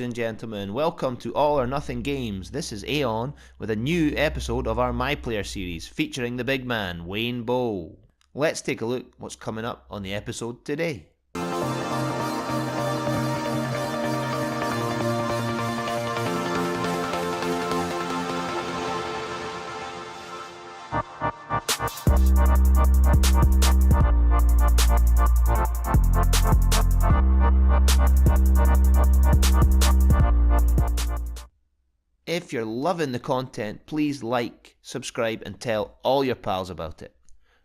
and gentlemen, welcome to All or Nothing Games. This is Aeon with a new episode of our My Player series featuring the big man, Wayne Bowe. Let's take a look what's coming up on the episode today. If you're loving the content, please like, subscribe and tell all your pals about it.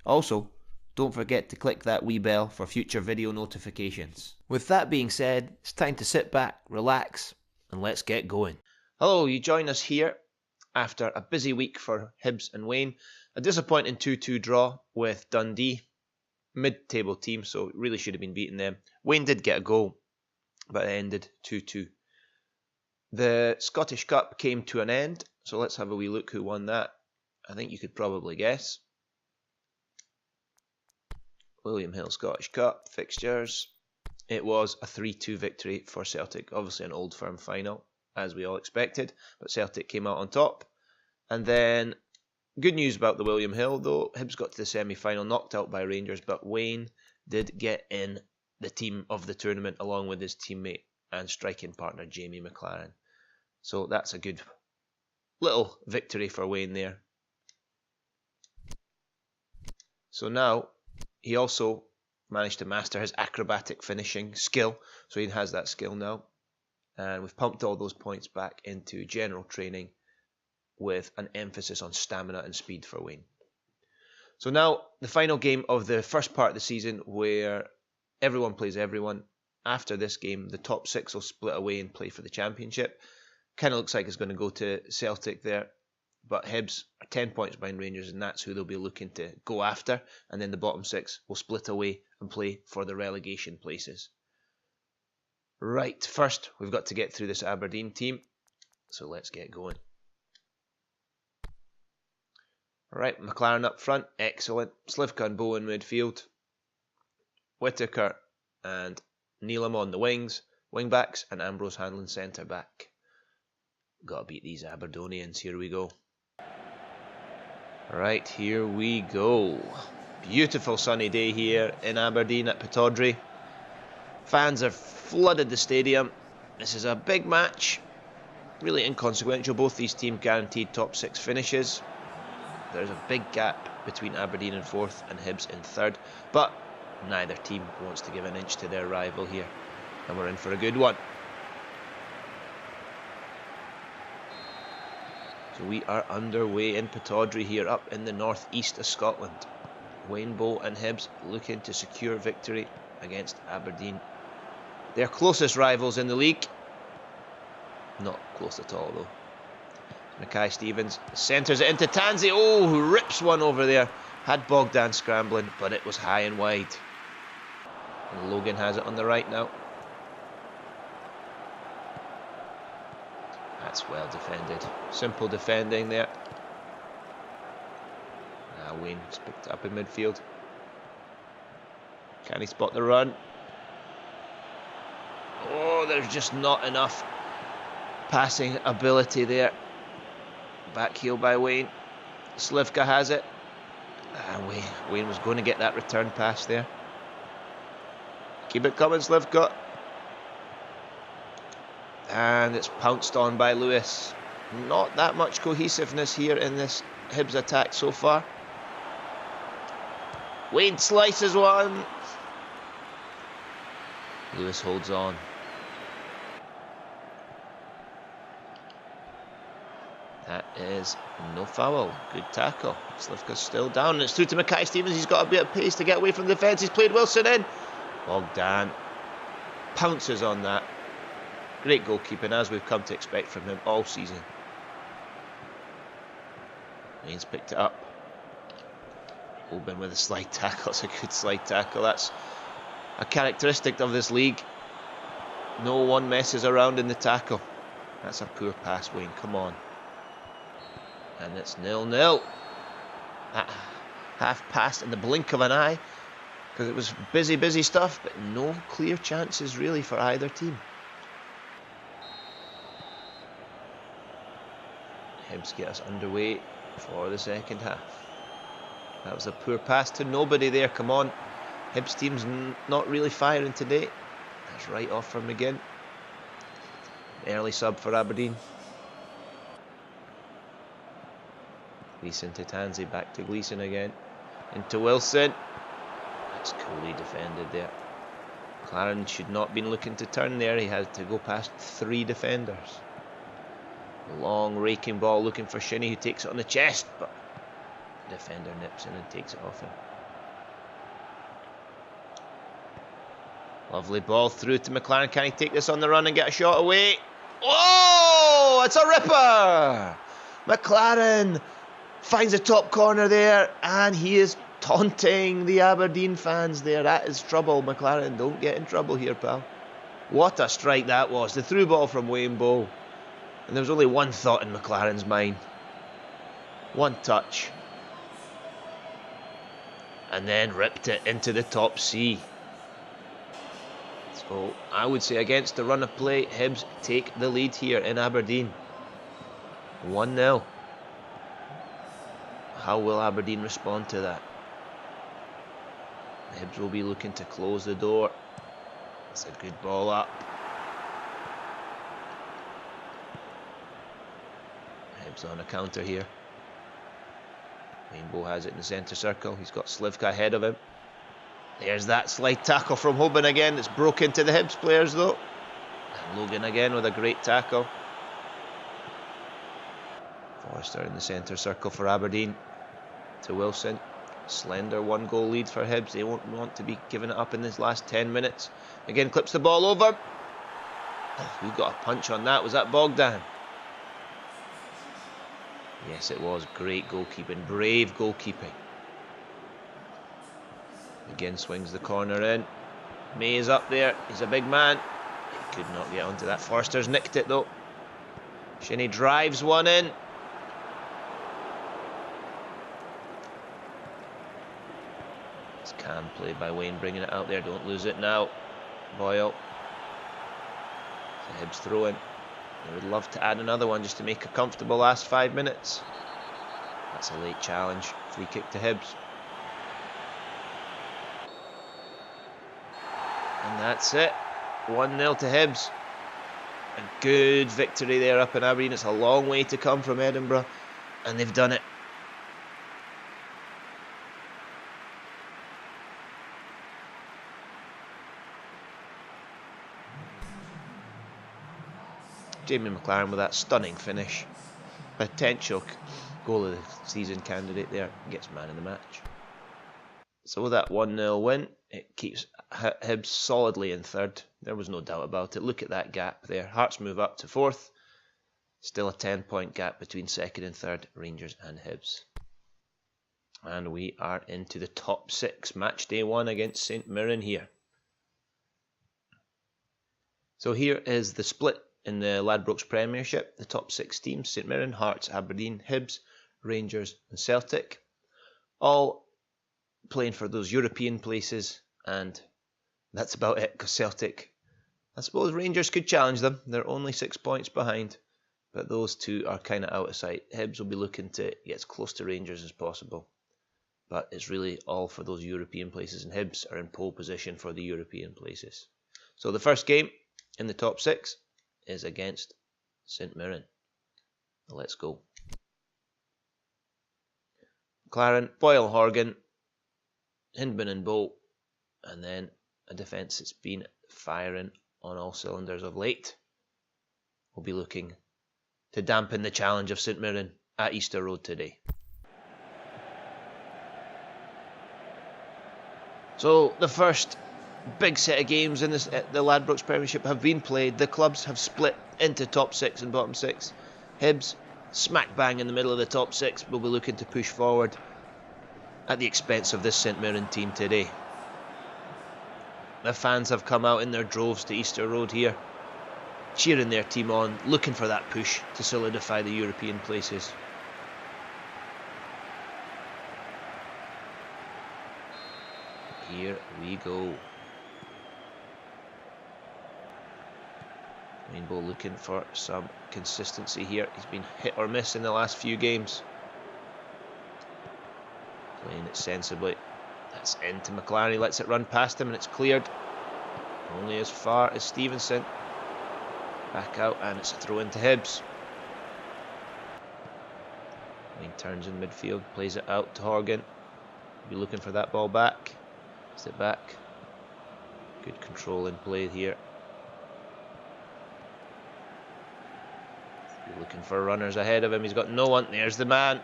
Also, don't forget to click that wee bell for future video notifications. With that being said, it's time to sit back, relax, and let's get going. Hello, you join us here after a busy week for Hibs and Wayne. A disappointing 2-2 draw with Dundee. Mid-table team, so really should have been beating them. Wayne did get a goal, but it ended 2-2. The Scottish Cup came to an end, so let's have a wee look who won that. I think you could probably guess. William Hill Scottish Cup fixtures. It was a 3-2 victory for Celtic. Obviously an Old Firm final, as we all expected, but Celtic came out on top. And then, good news about the William Hill, though. Hibs got to the semi-final, knocked out by Rangers, but Wayne did get in the team of the tournament along with his teammate and striking partner Jamie McLaren. So that's a good little victory for Wayne there. So now he also managed to master his acrobatic finishing skill. So he has that skill now. And we've pumped all those points back into general training with an emphasis on stamina and speed for Wayne. So now the final game of the first part of the season where everyone plays everyone. After this game, the top 6 will split away and play for the championship. Kind of looks like it's going to go to Celtic there. But Hibs are 10 points behind Rangers, and that's who they'll be looking to go after. And then the bottom 6 will split away and play for the relegation places. Right, first we've got to get through this Aberdeen team. So let's get going. Alright, McLaren up front, excellent. Slivka and Bowe in midfield. Whittaker and Neelam on the wings, wing backs, and Ambrose handling centre back. Gotta beat these Aberdonians. Here we go. Right, here we go. Beautiful sunny day here in Aberdeen at Pittodrie. Fans have flooded the stadium. This is a big match. Really inconsequential. Both these teams guaranteed top 6 finishes. There's a big gap between Aberdeen in 4th and Hibs in 3rd. But neither team wants to give an inch to their rival here. And we're in for a good one. So we are underway in Pittodrie here up in the northeast of Scotland. Wayne Bowe and Hibs looking to secure victory against Aberdeen. Their closest rivals in the league. Not close at all though. Mackay Stevens centres it into Tansey. Oh, who rips one over there. Had Bogdan scrambling, but it was high and wide. And Logan has it on the right now. That's well defended. Simple defending there. Now Wayne's picked it up in midfield. Can he spot the run? Oh, there's just not enough passing ability there. Back heel by Wayne. Slivka has it. Wayne was going to get that return pass there. Keep it coming, Slivka. And it's pounced on by Lewis. Not that much cohesiveness here in this Hibs attack so far. Wayne slices one. Lewis holds on. That is no foul. Good tackle. Slivka's still down. And it's through to Mackay Stevens. He's got a bit of pace to get away from the defence. He's played Wilson in. Bogdan pounces on that. Great goalkeeping, as we've come to expect from him all season. Wayne's picked it up. Open with a slide tackle. It's a good slide tackle. That's a characteristic of this league. No one messes around in the tackle. That's a poor pass, Wayne. Come on. And it's 0-0. That half passed in the blink of an eye because it was busy stuff, but no clear chances really for either team. Hibs get us underway for the second half. That was a poor pass to nobody there. Come on. Hibs team's not really firing today. That's right off for McGinn. Early sub for Aberdeen. Gleeson to Tansey, back to Gleeson again. Into Wilson. That's coolly defended there. McLaren should not have been looking to turn there. He had to go past 3 defenders. Long raking ball looking for Shinnie, who takes it on the chest, but the defender nips in and takes it off him. Lovely ball through to McLaren. Can he take this on the run and get a shot away? Oh, it's a ripper! McLaren finds the top corner there, and he is taunting the Aberdeen fans there. That is trouble, McLaren. Don't get in trouble here, pal. What a strike that was. The through ball from Wayne Bowe. And there was only one thought in McLaren's mind. One touch. And then ripped it into the top C. So I would say against the run of play, Hibs take the lead here in Aberdeen. 1-0. How will Aberdeen respond to that? Hibs will be looking to close the door. It's a good ball up. Hibs on a counter here. Rainbow has it in the centre circle. He's got Slivka ahead of him. There's that slide tackle from Hoban again. It's broke into the Hibs players though. And Logan again with a great tackle. Forrester in the centre circle for Aberdeen. To Wilson. Slender 1-goal lead for Hibs. They won't want to be giving it up in this last 10 minutes. Again, clips the ball over. Oh, who got a punch on that? Was that Bogdan? Yes, it was. Great goalkeeping. Brave goalkeeping. Again, swings the corner in. May is up there. He's a big man. He could not get onto that. Forster's nicked it though. Shinnie drives one in. It's cam play by Wayne, bringing it out there. Don't lose it now. Boyle. The Hibs throw in. They would love to add another one just to make a comfortable last 5 minutes. That's a late challenge. Free kick to Hibs. And that's it. 1-0 to Hibs. A good victory there up in Aberdeen. It's a long way to come from Edinburgh, and they've done it. Jamie McLaren with that stunning finish. Potential goal of the season candidate there. Gets man of the match. So with that 1-0 win, it keeps Hibs solidly in third. There was no doubt about it. Look at that gap there. Hearts move up to fourth. Still a 10-point gap between second and third, Rangers and Hibs. And we are into the top 6. Match day 1 against St Mirren here. So here is the split in the Ladbrokes Premiership. The top 6 teams: St Mirren, Hearts, Aberdeen, Hibs, Rangers and Celtic. All playing for those European places, and that's about it, because Celtic, I suppose Rangers could challenge them. They're only 6 points behind, but those two are kind of out of sight. Hibs will be looking to get as close to Rangers as possible, but it's really all for those European places, and Hibs are in pole position for the European places. So the first game in the top 6 is against St Mirren. Let's go. McLaren, Boyle, Horgan, Hindman and Bowe, and then a defence that's been firing on all cylinders of late. We'll be looking to dampen the challenge of St Mirren at Easter Road today. So the first big set of games in the Ladbrokes Premiership have been played. The clubs have split into top 6 and bottom 6. Hibs, smack bang in the middle of the top 6, will be looking to push forward at the expense of this St Mirren team today. The fans have come out in their droves to Easter Road here, cheering their team on, looking for that push to solidify the European places. Here we go. Bowe looking for some consistency here. He's been hit or miss in the last few games. Playing it sensibly. That's into McLaren. He lets it run past him and it's cleared. Only as far as Stevenson. Back out and it's a throw into Hibs. Wayne turns in midfield, plays it out to Horgan. Be looking for that ball back. Is it back? Good control in play here. Be looking for runners ahead of him. He's got no one. There's the man.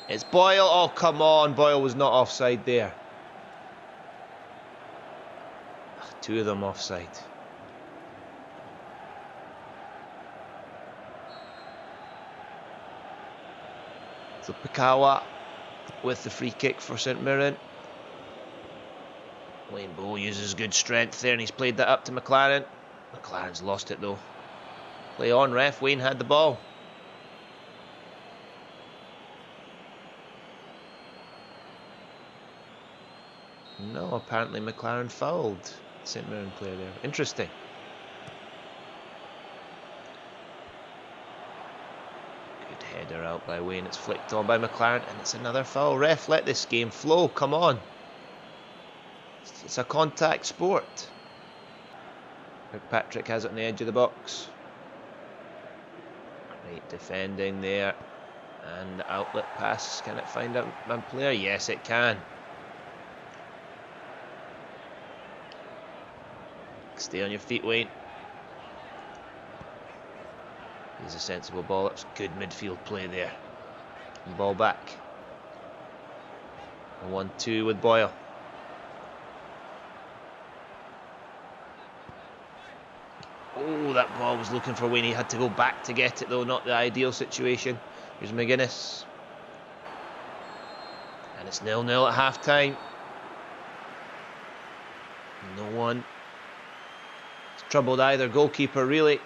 It's Boyle. Oh, come on. Boyle was not offside there. Two of them offside. So Pikawa with the free kick for St Mirren. Wayne Bowe uses good strength there and he's played that up to McLaren. McLaren's lost it though. Play on, ref. Wayne had the ball. No, apparently McLaren fouled St Mirren player there. Interesting. Good header out by Wayne. It's flicked on by McLaren and it's another foul. Ref, let this game flow. Come on. It's a contact sport. Patrick has it on the edge of the box. Great defending there. And the outlet pass. Can it find a man player? Yes, it can. Stay on your feet, Wayne. Here's a sensible ball. It's good midfield play there. And ball back. 1-2 with Boyle. Oh, that ball was looking for Wayne. He had to go back to get it though. Not the ideal situation. Here's McGuinness. And it's 0-0 at half time. No one. It's troubled either goalkeeper really.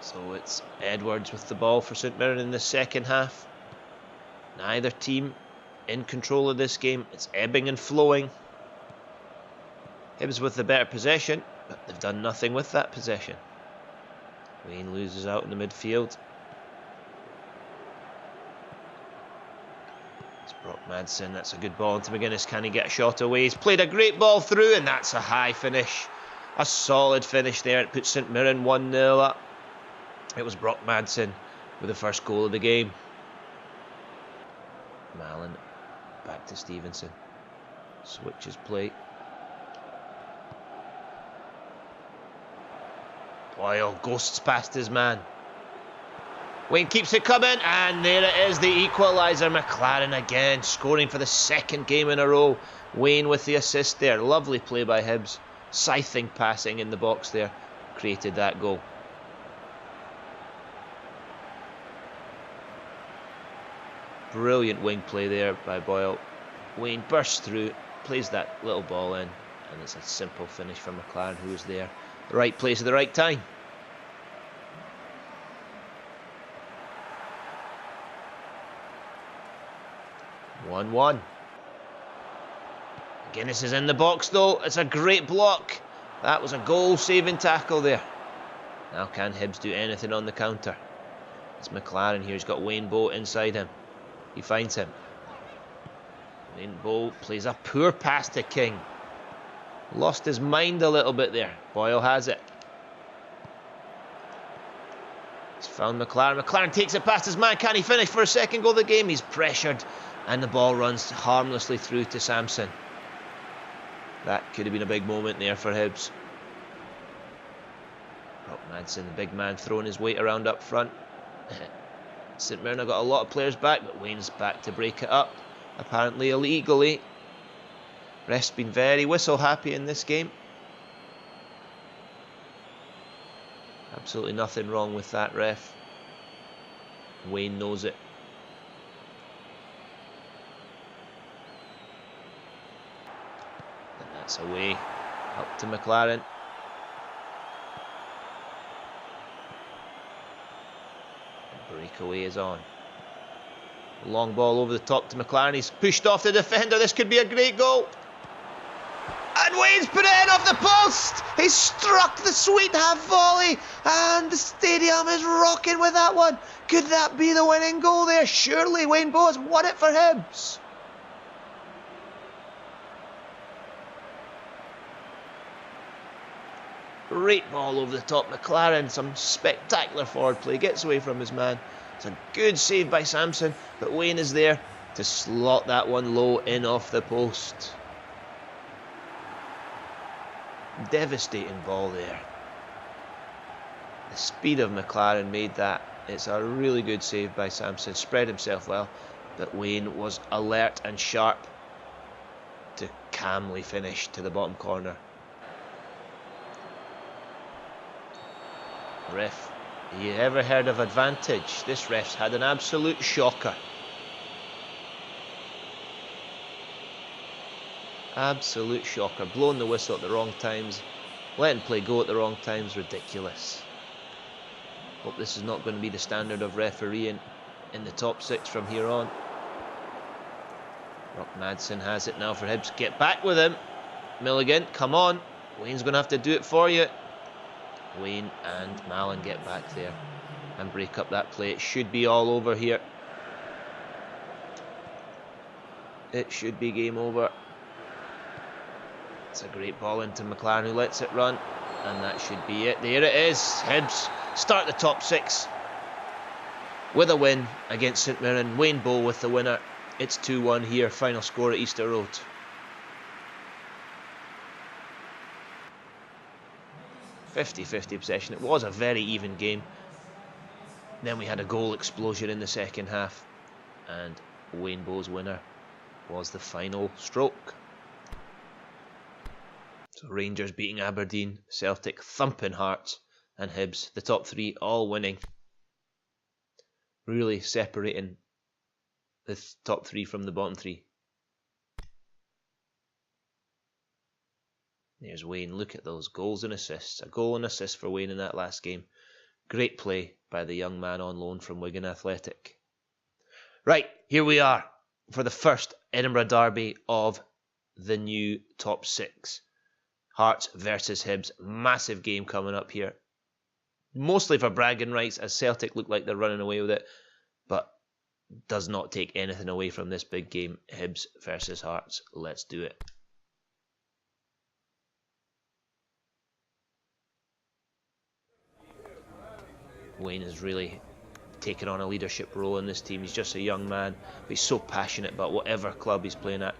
So it's Edwards with the ball for St Mirren in the second half. Neither team in control of this game. It's ebbing and flowing. Hibs with the better possession, but they've done nothing with that possession. Wayne loses out in the midfield. It's Brock Madsen. That's a good ball into McGuinness. Can he get a shot away? He's played a great ball through, and that's a high finish. A solid finish there. It puts St Mirren 1-0 up. It was Brock Madsen with the first goal of the game. Mallon back to Stevenson. Switches play. Boyle ghosts past his man. Wayne keeps it coming, and there it is, the equaliser. McLaren again scoring for the second game in a row. Wayne with the assist there. Lovely play by Hibs. Scything passing in the box there created that goal. Brilliant wing play there by Boyle. Wayne bursts through, plays that little ball in, and it's a simple finish for McLaren, who was there. The right place at the right time. (1-1). Guinness is in the box though. It's a great block. That was a goal-saving tackle there. Now can Hibs do anything on the counter? It's McLaren here. He's got Wayne Bowe inside him. He finds him. Wayne Bowe plays a poor pass to King. Lost his mind a little bit there. Boyle has it. He's found McLaren. McLaren takes it past his man. Can he finish for a second goal of the game? He's pressured. And the ball runs harmlessly through to Samson. That could have been a big moment there for Hibs. Brock Madsen, the big man, throwing his weight around up front. St Mirren have got a lot of players back, but Wayne's back to break it up. Apparently illegally. Ref's been very whistle happy in this game. Absolutely nothing wrong with that ref. Wayne knows it. And that's away. Up to McLaren. Breakaway is on. Long ball over the top to McLaren. He's pushed off the defender. This could be a great goal. And Wayne's put it in off the post. He's struck the sweet half volley. And the stadium is rocking with that one. Could that be the winning goal there? Surely Wayne Bowe has won it for Hibs. Great ball over the top. McLaren, some spectacular forward play. Gets away from his man. It's a good save by Samson. But Wayne is there to slot that one low in off the post. Devastating ball there. The speed of McLaren made that. It's a really good save by Samson. Spread himself well, but Wayne was alert and sharp to calmly finish to the bottom corner. Ref, you ever heard of advantage? This ref's had an absolute shocker. Absolute shocker. Blowing the whistle at the wrong times, letting play go at the wrong times, ridiculous. Hope this is not going to be the standard of refereeing in the top 6 from here on. Rock Madsen has it now for Hibs. Get back with him. Milligan, come on. Wayne's going to have to do it for you. Wayne and Mallon get back there and break up that play. It should be all over here. It should be game over. It's a great ball into McLaren, who lets it run, and that should be it. There it is. Hibs start the top 6 with a win against St Mirren. Wayne Bowe with the winner. It's 2-1 here. Final score at Easter Road. 50-50 possession. It was a very even game. Then we had a goal explosion in the second half, and Wayne Bowe's winner was the final stroke. So Rangers beating Aberdeen, Celtic thumping Hearts, and Hibs, the top 3 all winning. Really separating the top 3 from the bottom 3. There's Wayne. Look at those goals and assists. A goal and assist for Wayne in that last game. Great play by the young man on loan from Wigan Athletic. Right, here we are for the first Edinburgh Derby of the new top 6. Hearts versus Hibs. Massive game coming up here. Mostly for bragging rights, as Celtic look like they're running away with it, but does not take anything away from this big game. Hibs versus Hearts. Let's do it. Wayne has really taken on a leadership role in this team. He's just a young man, but he's so passionate about whatever club he's playing at.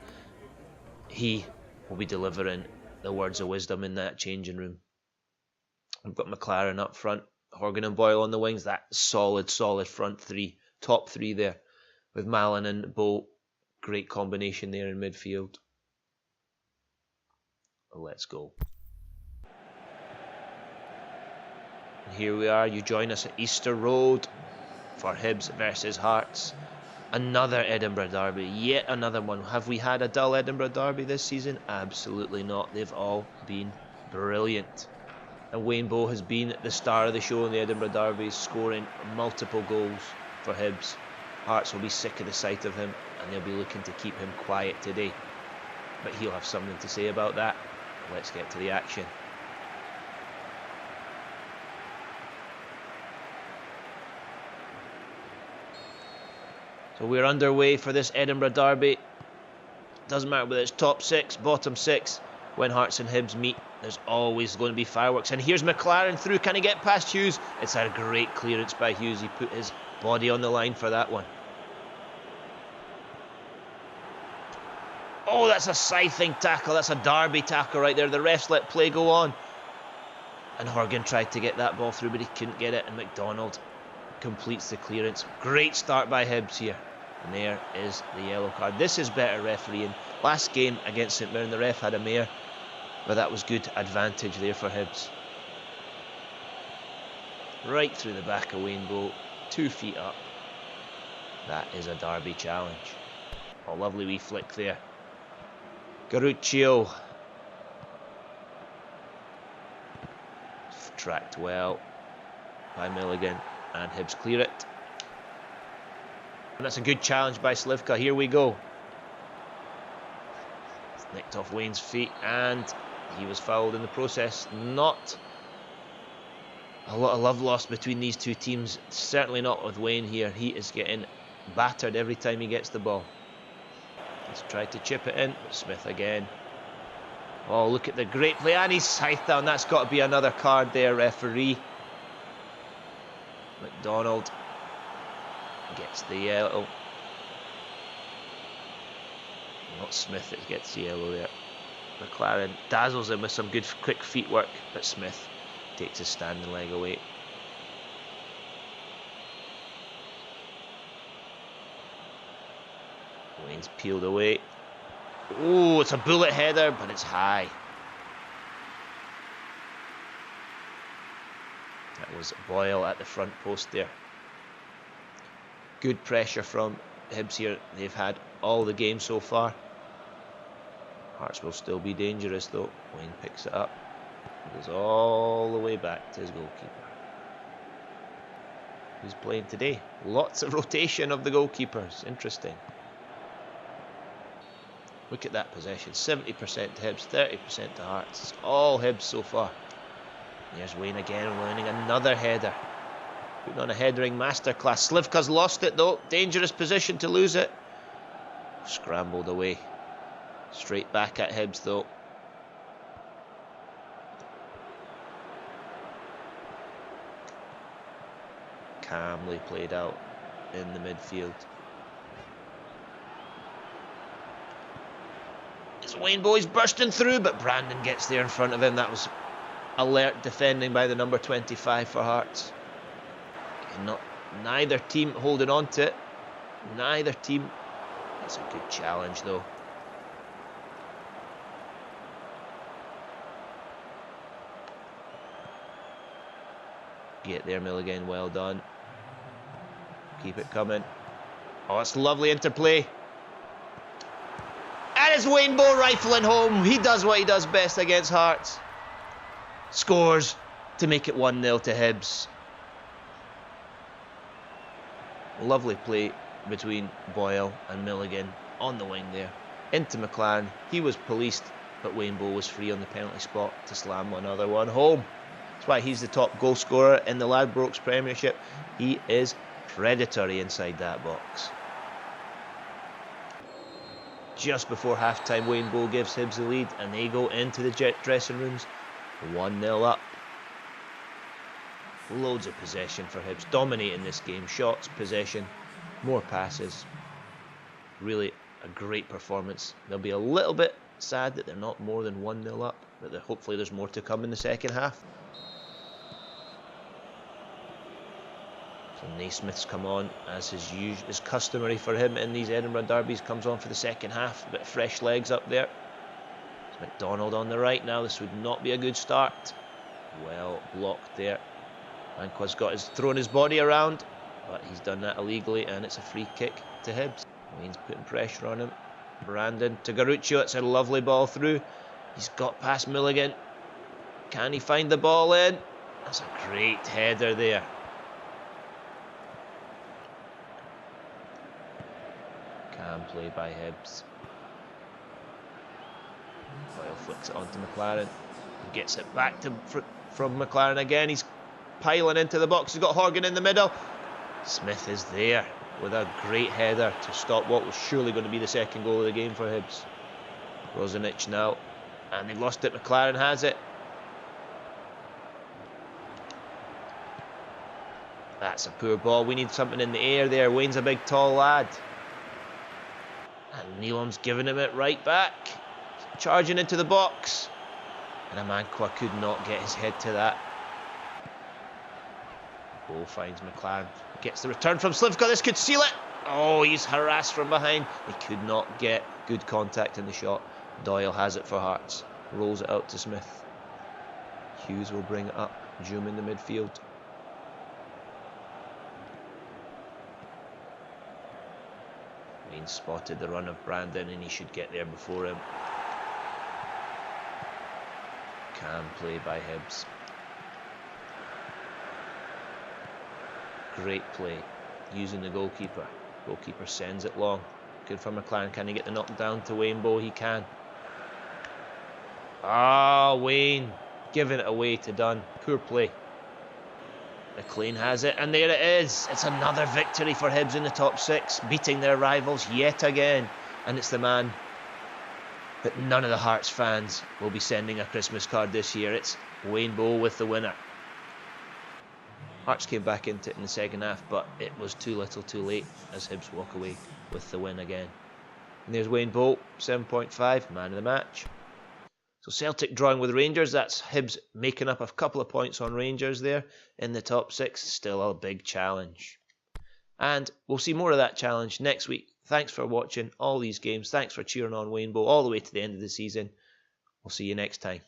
He will be delivering the words of wisdom in that changing room. We've got McLaren up front, Horgan and Boyle on the wings. That solid front 3, top 3 there, with Mallon and Bowe. Great combination there in midfield. Let's go. Here we are. You join us at Easter Road for Hibs versus Hearts. Another Edinburgh Derby. Yet another one. Have we had a dull Edinburgh Derby this season? Absolutely not. They've all been brilliant. And Wayne Bowe has been the star of the show in the Edinburgh Derby, scoring multiple goals for Hibs. Hearts will be sick of the sight of him, and they'll be looking to keep him quiet today. But he'll have something to say about that. Let's get to the action. So we're underway for this Edinburgh Derby. Doesn't matter whether it's top 6, bottom 6. When Hearts and Hibs meet, there's always going to be fireworks. And here's McLaren through. Can he get past Hughes? It's a great clearance by Hughes. He put his body on the line for that one. Oh, that's a scything tackle. That's a Derby tackle right there. The refs let play go on. And Horgan tried to get that ball through, but he couldn't get it. And McDonald completes the clearance. Great start by Hibs here. And there is the yellow card. This is better refereeing. Last game against St Mirren, the ref had a mare, but that was good advantage there for Hibs. Right through the back of Wayne Bowe, 2 feet up. That is a Derby challenge. Oh, lovely wee flick there. Garuccio. Tracked well by Milligan, and Hibs clear it. And that's a good challenge by Slivka. Here we go. It's nicked off Wayne's feet and he was fouled in the process. Not a lot of love lost between these two teams. Certainly not with Wayne here. He is getting battered every time he gets the ball. He's tried to chip it in, but Smith again. Oh, look at the great play. And he's scythed down. That's got to be another card there, referee. McDonald gets the yellow. Not Smith that gets the yellow there. McLaren dazzles him with some good quick feet work, but Smith takes his standing leg away. Wayne's peeled away. Oh, it's a bullet header, but it's high. That was Boyle at the front post there. Good pressure from Hibs here. They've had all the game so far. Hearts will still be dangerous though. Wayne picks it up. Goes all the way back to his goalkeeper. Who's playing today? Lots of rotation of the goalkeepers. Interesting. Look at that possession. 70% to Hibs, 30% to Hearts. It's all Hibs so far. There's Wayne again, learning another header. Putting on a headering masterclass. Slivka's lost it though. Dangerous position to lose it. Scrambled away. Straight back at Hibs though. Calmly played out in the midfield. It's Wayne Bowe's bursting through, but Brandon gets there in front of him. That was alert defending by the number 25 for Hearts. Neither team holding on to it. Neither team. That's a good challenge though. Get there, Milligan. Well done. Keep it coming. Oh, it's lovely interplay. And it's Wayne Bowe rifling home. He does what he does best against Hearts. Scores to make it 1-0 to Hibs. Lovely play between Boyle and Milligan on the wing there. Into McLaren. He was policed, but Wayne Bowe was free on the penalty spot to slam another one home. That's why he's the top goal scorer in the Ladbrokes Premiership. He is predatory inside that box. Just before half-time, Wayne Bowe gives Hibs the lead and they go into the dressing rooms 1-0 up. Loads of possession for Hibs, dominating this game. Shots, possession, more passes. Really a great performance. They'll be a little bit sad that they're not more than 1-0 up, but hopefully there's more to come in the second half. So Naismith's come on, as is customary for him in these Edinburgh Derbies. Comes on for the second half. A bit of fresh legs up there. It's McDonald on the right now. This would not be a good start. Well blocked there. Manqua's thrown his body around, but he's done that illegally, and it's a free kick to Hibs. Wayne's putting pressure on him. Brandon to Garuccio. It's a lovely ball through. He's got past Milligan. Can he find the ball in? That's a great header there. Calm play by Hibs. Boyle flicks it onto McLaren. Gets it back from McLaren again. He's piling into the box. He's got Horgan in the middle. Smith is there with a great header to stop what was surely going to be the second goal of the game for Hibs. Rosanic now. And they've lost it. McLaren has it. That's a poor ball. We need something in the air there. Wayne's a big tall lad. And Neelam's giving him it right back. Charging into the box. And Amanqua could not get his head to that. Bowe finds McLaren. Gets the return from Slivka. This could seal it. Oh, he's harassed from behind. He could not get good contact in the shot. Doyle has it for Hearts. Rolls it out to Smith. Hughes will bring it up. Zoom in the midfield. Wayne spotted the run of Brandon and he should get there before him. Calm play by Hibs. Great play using the goalkeeper. Goalkeeper sends it long. Good for McLaren. Can he get the knockdown to Wayne Bowe? He can. Ah, Wayne giving it away to Dunn. Poor play. McLean has it, and there it is. It's another victory for Hibs in the top 6, beating their rivals yet again. And it's the man that none of the Hearts fans will be sending a Christmas card this year. It's Wayne Bowe with the winner. Hearts came back into it in the second half, but it was too little too late as Hibs walk away with the win again. And there's Wayne Bowe, 7.5, man of the match. So Celtic drawing with Rangers. That's Hibs making up a couple of points on Rangers there in the top 6. Still a big challenge. And we'll see more of that challenge next week. Thanks for watching all these games. Thanks for cheering on Wayne Bowe all the way to the end of the season. We'll see you next time.